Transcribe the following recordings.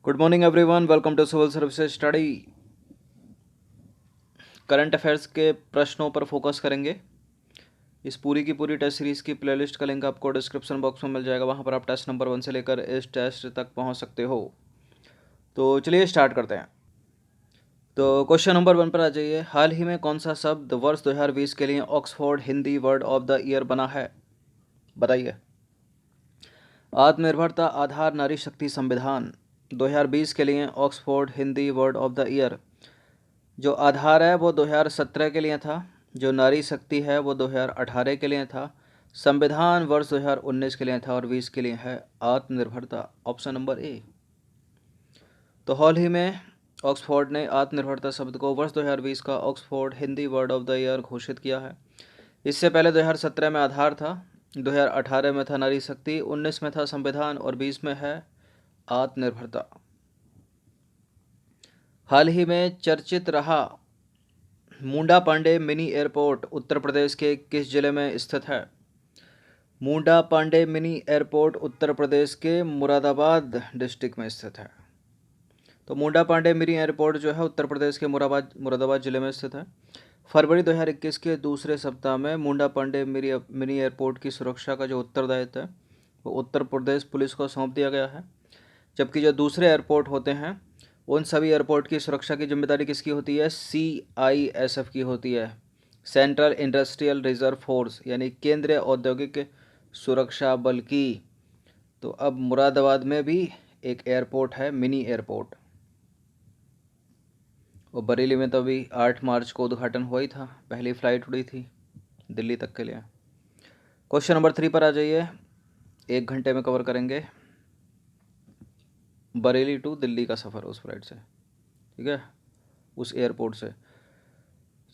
Good morning everyone, welcome to civil services study. Current affairs के प्रश्नों पर focus करेंगे। इस पूरी की पूरी टेस्ट सीरीज़ की प्लेलिस्ट का लिंक आपको डिस्क्रिप्शन बॉक्स में मिल जाएगा। वहाँ पर आप टेस्ट नंबर 1 से लेकर इस टेस्ट तक पहुँच सकते हो। तो चलिए स्टार्ट करते हैं। तो क्वेश्चन नंबर 1 पर आ जाइए। हाल ही में कौन सा शब्द वर्ष 2020 के लिए Oxford Hindi word of the year बना है? बताइए। आत्मनिर्भरता, आधार, नारी शक्ति, संविधान। 2020 के लिए Oxford Hindi word of the year जो आधार है वो 2017 के लिए था, जो नारी शक्ति है वो 2018 के लिए था, संविधान वर्ष 2019 के लिए था और 20 के लिए है आत्मनिर्भरता। Option number A. तो हाल ही में ऑक्सफोर्ड ने आत्मनिर्भरता शब्द को वर्ष 2020 का Oxford Hindi word of the year घोषित किया है। इससे पहले 2017 में आधार था, 2018 में था नारी शक्ति, 19 में था संविधान और 20 में है आत्मनिर्भरता। हाल ही में चर्चित रहा मुंडा पांडे मिनी एयरपोर्ट उत्तर प्रदेश के किस जिले में स्थित है? मुंडा पांडे मिनी एयरपोर्ट उत्तर प्रदेश के मुरादाबाद डिस्ट्रिक्ट में स्थित है। तो मुंडा पांडे मिनी एयरपोर्ट जो है उत्तर प्रदेश के मुरादाबाद जिले में स्थित है। फरवरी 2021 के दूसरे सप्ताह में मुंडा पांडे मिनी एयरपोर्ट की सुरक्षा का जो उत्तरदायित्व है वो उत्तर प्रदेश पुलिस को सौंप दिया गया है। जबकि जो दूसरे एयरपोर्ट होते हैं उन सभी एयरपोर्ट की सुरक्षा की जिम्मेदारी किसकी होती है? CISF की होती है, सेंट्रल इंडस्ट्रियल रिजर्व फोर्स, यानी केंद्रीय औद्योगिक सुरक्षा बल की। तो अब मुरादाबाद में भी एक एयरपोर्ट है, मिनी एयरपोर्ट। और बरेली में तो अभी 8 मार्च को उद्घाटन हुआ ही था, पहली फ्लाइट उड़ी थी दिल्ली तक के लिए। क्वेश्चन नंबर 3 पर आ जाइए। 1 घंटे में कवर करेंगे बरेली टू दिल्ली का सफ़र उस फ्लाइट से, ठीक है, उस एयरपोर्ट से।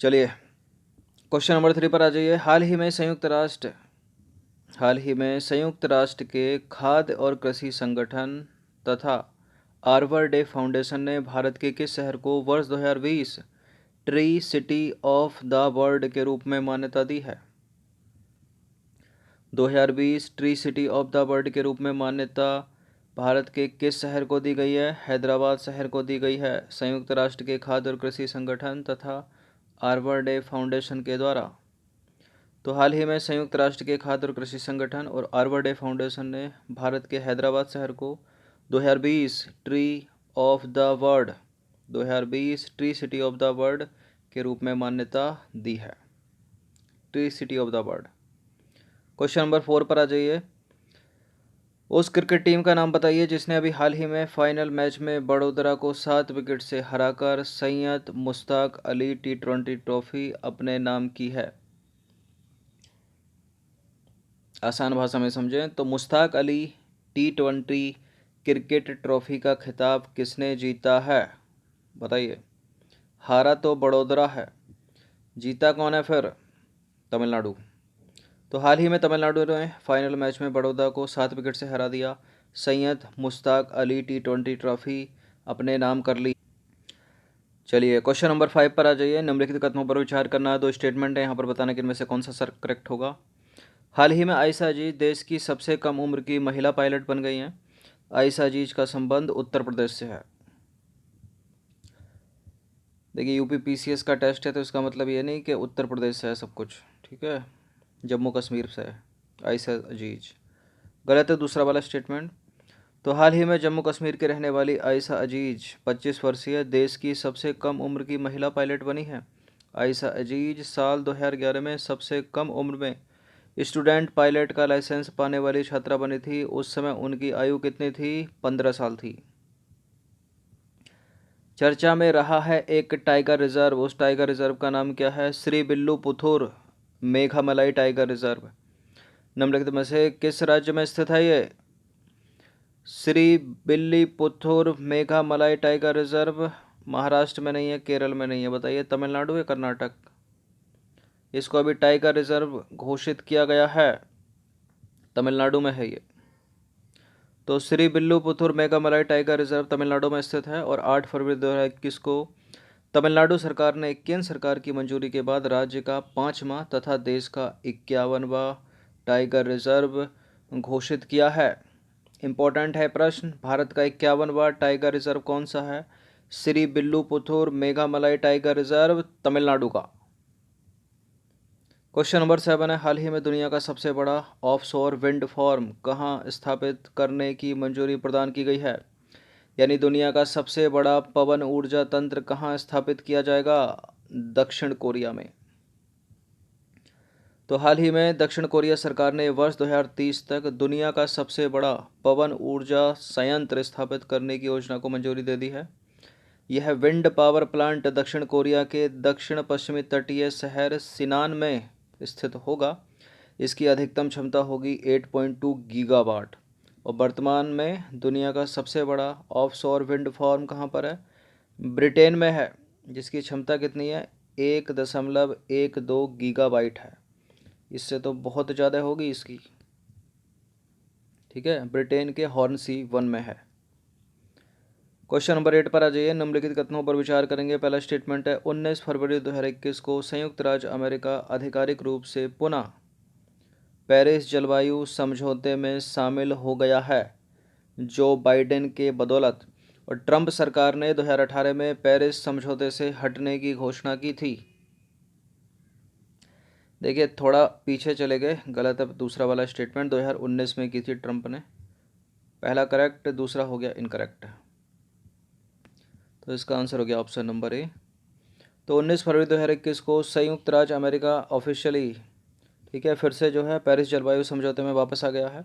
चलिए क्वेश्चन नंबर 3 पर आ जाइए। हाल ही में संयुक्त राष्ट्र के खाद्य और कृषि संगठन तथा आर्बर डे फाउंडेशन ने भारत के किस शहर को वर्ष 2020 tree city of the world के रूप में मान्यता दी है? 2020 tree city of the world के रूप में मान्यता भारत के किस शहर को दी गई है? हैदराबाद शहर को दी गई है, संयुक्त राष्ट्र के खाद्य और कृषि संगठन तथा आर्बर डे फाउंडेशन के द्वारा। तो हाल ही में संयुक्त राष्ट्र के खाद्य और कृषि संगठन और आर्बर डे फाउंडेशन ने भारत के हैदराबाद शहर को 2020 tree of the world 2020 tree city of the world के रूप में मान्यता दी है, tree city of the world. Question number 4 पर आ जाइए। उस क्रिकेट टीम का नाम बताइए जिसने अभी हाल ही में फाइनल मैच में बड़ोदरा को 7 विकेट से हराकर सैयद मुश्ताक अली T20 ट्रॉफी अपने नाम की है। आसान भाषा में समझें तो Mushtaq Ali T20 cricket trophy का खिताब किसने जीता है? बताइए। हारा तो बड़ोदरा है, जीता कौन है फिर? तमिलनाडु। तो हाल ही में तमिलनाडु ने फाइनल मैच में बड़ौदा को 7 विकेट से हरा दिया, सैयद मुश्ताक अली T20 ट्रॉफी अपने नाम कर ली। चलिए क्वेश्चन नंबर 5 पर आ जाइए। निम्नलिखित कथनों पर विचार करना है। 2 स्टेटमेंट है यहाँ पर, बताने कि इनमें से कौन सा सर करेक्ट होगा। हाल ही में आयशा अजीज देश की सबसे कम उम्र की महिला पायलट बन गई हैं। आयशा अजीज का संबंध उत्तर प्रदेश से है। देखिए UP PCS का टेस्ट है तो इसका मतलब ये नहीं कि उत्तर प्रदेश से है सब कुछ, ठीक है, जम्मू कश्मीर से है आयशा अजीज। गलत है दूसरा वाला स्टेटमेंट। तो हाल ही में जम्मू कश्मीर के रहने वाली आयशा अजीज 25 वर्षीय देश की सबसे कम उम्र की महिला पायलट बनी है। आयशा अजीज साल 2011 में सबसे कम उम्र में स्टूडेंट पायलट का लाइसेंस पाने वाली छात्रा बनी थी। उस समय उनकी आयु कितनी थी? 15 साल थी। चर्चा में रहा है एक टाइगर रिजर्व, उस टाइगर रिजर्व का नाम क्या है? श्री बिल्लू पुथुर मेघामलाई टाइगर रिजर्व निम्नलिखित में से किस राज्य में स्थित है ये? श्री बिल्लीपुथुर मेघामलाई टाइगर रिजर्व महाराष्ट्र में नहीं है, केरल में नहीं है। बताइए तमिलनाडु या कर्नाटक? इसको अभी टाइगर रिजर्व घोषित किया गया है, तमिलनाडु में है ये। तो श्री बिल्लूपुथुर मेघामलाई टाइगर रिजर्व तमिलनाडु में स्थित है और 8 फरवरी 2021 को तमिलनाडु सरकार ने केंद्र सरकार की मंजूरी के बाद राज्य का 5वां तथा देश का 51वां टाइगर रिजर्व घोषित किया है। इम्पोर्टेंट है प्रश्न। भारत का 51वां टाइगर रिजर्व कौन सा है? श्री बिल्लुपुथुर मेघामलाई टाइगर रिजर्व, तमिलनाडु का। क्वेश्चन नंबर 7 है, हाल ही में दुनिया का सबसे बड़ा ऑफशोर विंड फार्म कहाँ स्थापित करने की मंजूरी प्रदान की गई है? यानी दुनिया का सबसे बड़ा पवन ऊर्जा तंत्र कहाँ स्थापित किया जाएगा? दक्षिण कोरिया में। तो हाल ही में दक्षिण कोरिया सरकार ने वर्ष 2030 तक दुनिया का सबसे बड़ा पवन ऊर्जा संयंत्र स्थापित करने की योजना को मंजूरी दे दी है। यह विंड पावर प्लांट दक्षिण कोरिया के दक्षिण पश्चिमी तटीय शहर सिनान में स्थित होगा। इसकी अधिकतम क्षमता होगी 8.2 गीगावाट और वर्तमान में दुनिया का सबसे बड़ा ऑफशोर विंड फार्म कहाँ पर है? ब्रिटेन में है, जिसकी क्षमता कितनी है? 1.12 गीगाबाइट है। इससे तो बहुत ज़्यादा होगी इसकी। ठीक है, ब्रिटेन के हॉर्नसी वन में है। क्वेश्चन नंबर 8 पर आ जाइए। निम्नलिखित कथनों पर विचार करेंगे। पहला स्टेटमेंट है, 19 फरवरी 2021 को संयुक्त राज्य अमेरिका आधिकारिक रूप से पुनः पेरिस जलवायु समझौते में शामिल हो गया है। जो बाइडेन के बदौलत और ट्रंप सरकार ने 2018 में पेरिस समझौते से हटने की घोषणा की थी। देखिए थोड़ा पीछे चले गए, गलत है दूसरा वाला स्टेटमेंट। 2019 में की थी ट्रंप ने। पहला करेक्ट, दूसरा हो गया इनकरेक्ट। तो इसका आंसर हो गया ऑप्शन नंबर ए। तो 19 फरवरी 2021 को संयुक्त राज्य अमेरिका ऑफिशियली, ठीक है, फिर से जो है पेरिस जलवायु समझौते में वापस आ गया है।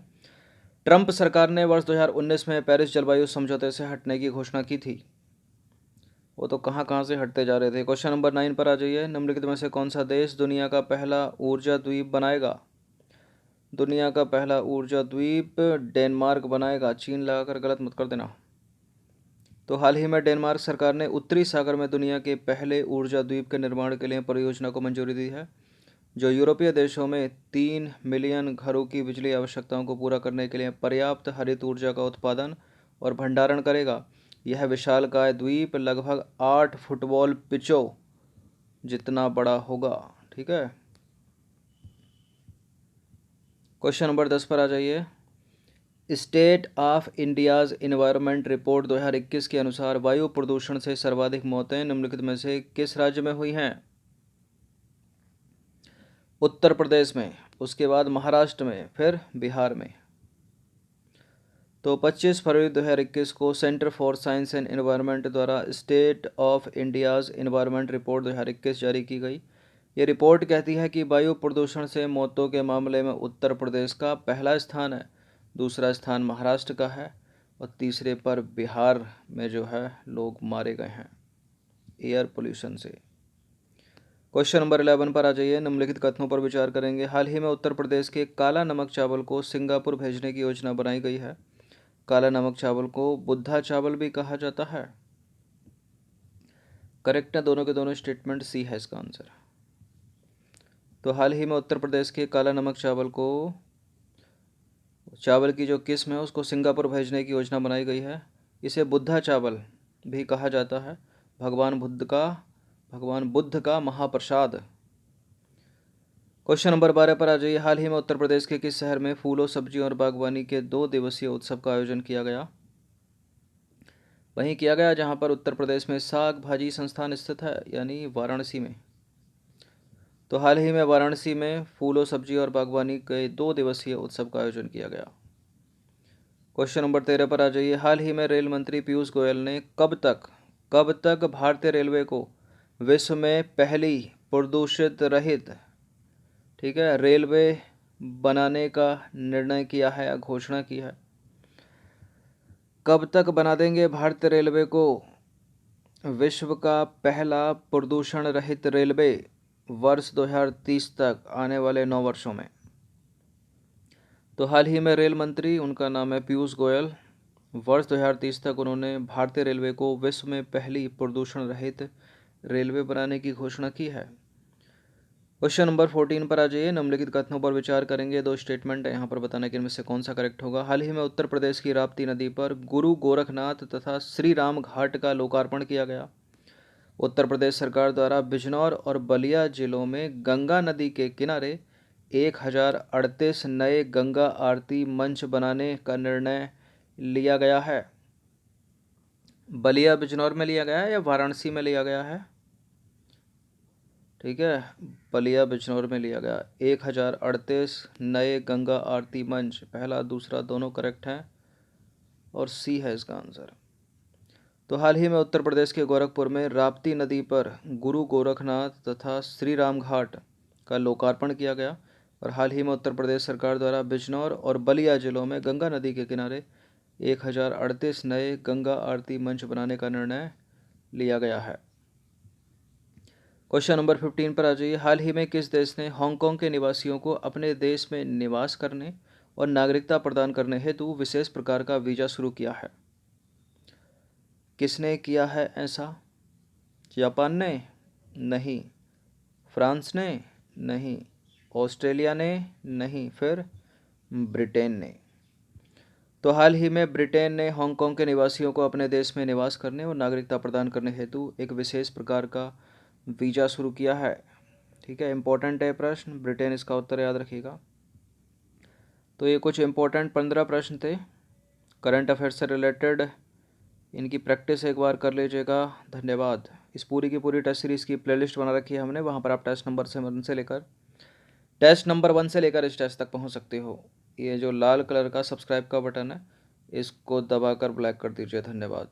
ट्रंप सरकार ने वर्ष 2019 में पेरिस जलवायु समझौते से हटने की घोषणा की थी। वो तो कहाँ से हटते जा रहे थे। क्वेश्चन नंबर 9 पर आ जाइए। निम्नलिखित में से कौन सा देश दुनिया का पहला ऊर्जा द्वीप बनाएगा? दुनिया का पहला ऊर्जा द्वीप डेनमार्क बनाएगा। चीन लगाकर गलत मत कर देना। तो हाल ही में डेनमार्क सरकार ने उत्तरी सागर में दुनिया के पहले ऊर्जा द्वीप के निर्माण के लिए परियोजना को मंजूरी दी है, जो यूरोपीय देशों में 3 मिलियन घरों की बिजली आवश्यकताओं को पूरा करने के लिए पर्याप्त हरित ऊर्जा का उत्पादन और भंडारण करेगा। यह विशालकाय द्वीप लगभग 8 फुटबॉल पिचों जितना बड़ा होगा। ठीक है, क्वेश्चन नंबर 10 पर आ जाइए। State of India's environment report 2021 के अनुसार वायु प्रदूषण से सर्वाधिक मौतें निम्नलिखित में से किस राज्य में हुई हैं? उत्तर प्रदेश में, उसके बाद महाराष्ट्र में, फिर बिहार में। तो 25 फरवरी 2021 को centre for science and environment द्वारा state of India's environment report 2021 जारी की गई। ये रिपोर्ट कहती है कि वायु प्रदूषण से मौतों के मामले में उत्तर प्रदेश का पहला स्थान है, दूसरा स्थान महाराष्ट्र का है और तीसरे पर बिहार में जो है लोग मारे गए हैं एयर पोल्यूशन से। क्वेश्चन नंबर 11 पर आ जाइए। निम्नलिखित कथनों पर विचार करेंगे। हाल ही में उत्तर प्रदेश के काला नमक चावल को सिंगापुर भेजने की योजना बनाई गई है। काला नमक चावल को बुद्धा चावल भी कहा जाता है। करेक्ट है दोनों के दोनों स्टेटमेंट, सी है इसका आंसर। तो हाल ही में उत्तर प्रदेश के काला नमक चावल को, चावल की जो किस्म है उसको सिंगापुर भेजने की योजना बनाई गई है। इसे बुद्धा चावल भी कहा जाता है। भगवान बुद्ध का महाप्रसाद। क्वेश्चन नंबर 12 पर आ जाइए। हाल ही में उत्तर प्रदेश के किस शहर में फूलों, सब्जियों और बागवानी के 2 दिवसीय उत्सव का आयोजन किया गया? वहीं किया गया जहां पर उत्तर प्रदेश में साग भाजी संस्थान स्थित है, यानी वाराणसी में। तो हाल ही में वाराणसी में फूलों, सब्जी और बागवानी के 2 दिवसीय उत्सव का आयोजन किया गया। क्वेश्चन नंबर 13 पर आ जाइए। हाल ही में रेल मंत्री पीयूष गोयल ने कब तक भारतीय रेलवे को विश्व में पहली प्रदूषित रहित, ठीक है, रेलवे बनाने का निर्णय किया है या घोषणा की है? कब तक बना देंगे भारतीय रेलवे को विश्व का पहला प्रदूषण रहित रेलवे? वर्ष 2030 तक, आने वाले 9 वर्षों में। तो हाल ही में रेल मंत्री, उनका नाम है पीयूष गोयल, वर्ष 2030 तक उन्होंने भारतीय रेलवे को विश्व में पहली प्रदूषण रहित रेलवे बनाने की घोषणा की है। क्वेश्चन नंबर 14 पर आ जाइए। निम्नलिखित कथनों पर विचार करेंगे। 2 स्टेटमेंट है यहाँ पर, बताने के इनमें से कौन सा करेक्ट होगा। हाल ही में उत्तर प्रदेश की राप्ती नदी पर गुरु गोरखनाथ तथा श्री राम घाट का लोकार्पण किया गया। उत्तर प्रदेश सरकार द्वारा बिजनौर और बलिया जिलों में गंगा नदी के किनारे 1038 नए गंगा आरती मंच बनाने का निर्णय लिया गया है? बलिया बिजनौर में लिया गया है या वाराणसी में लिया गया है? ठीक है, बलिया बिजनौर में लिया गया। 1038 नए गंगा आरती मंच, पहला दूसरा दोनों करेक्ट हैं और सी है इसका आंसर। तो हाल ही में उत्तर प्रदेश के गोरखपुर में राप्ती नदी पर गुरु गोरखनाथ तथा श्री राम घाट का लोकार्पण किया गया। और हाल ही में उत्तर प्रदेश सरकार द्वारा बिजनौर और बलिया जिलों में गंगा नदी के किनारे 1038 नए गंगा आरती मंच बनाने का निर्णय लिया गया है। क्वेश्चन नंबर 15 पर आ जाइए। हाल ही में किस देश ने हांगकांग के निवासियों को अपने देश में निवास करने और नागरिकता प्रदान करने हेतु विशेष प्रकार का वीज़ा शुरू किया है? किसने किया है ऐसा? जापान ने? नहीं। फ्रांस ने? नहीं। ऑस्ट्रेलिया ने? नहीं। फिर ब्रिटेन ने। तो हाल ही में ब्रिटेन ने हांगकांग के निवासियों को अपने देश में निवास करने और नागरिकता प्रदान करने हेतु एक विशेष प्रकार का वीज़ा शुरू किया है। ठीक है, इंपॉर्टेंट है प्रश्न, ब्रिटेन इसका उत्तर याद रखिएगा। तो ये कुछ इंपॉर्टेंट 15 प्रश्न थे करंट अफेयर से रिलेटेड, इनकी प्रैक्टिस एक बार कर लीजिएगा। धन्यवाद। इस पूरी की पूरी टेस्ट सीरीज़ की प्लेलिस्ट बना रखी है हमने, वहाँ पर आप टेस्ट नंबर वन से लेकर इस टेस्ट तक पहुँच सकते हो। ये जो लाल कलर का सब्सक्राइब का बटन है, इसको दबाकर ब्लैक कर दीजिए। धन्यवाद।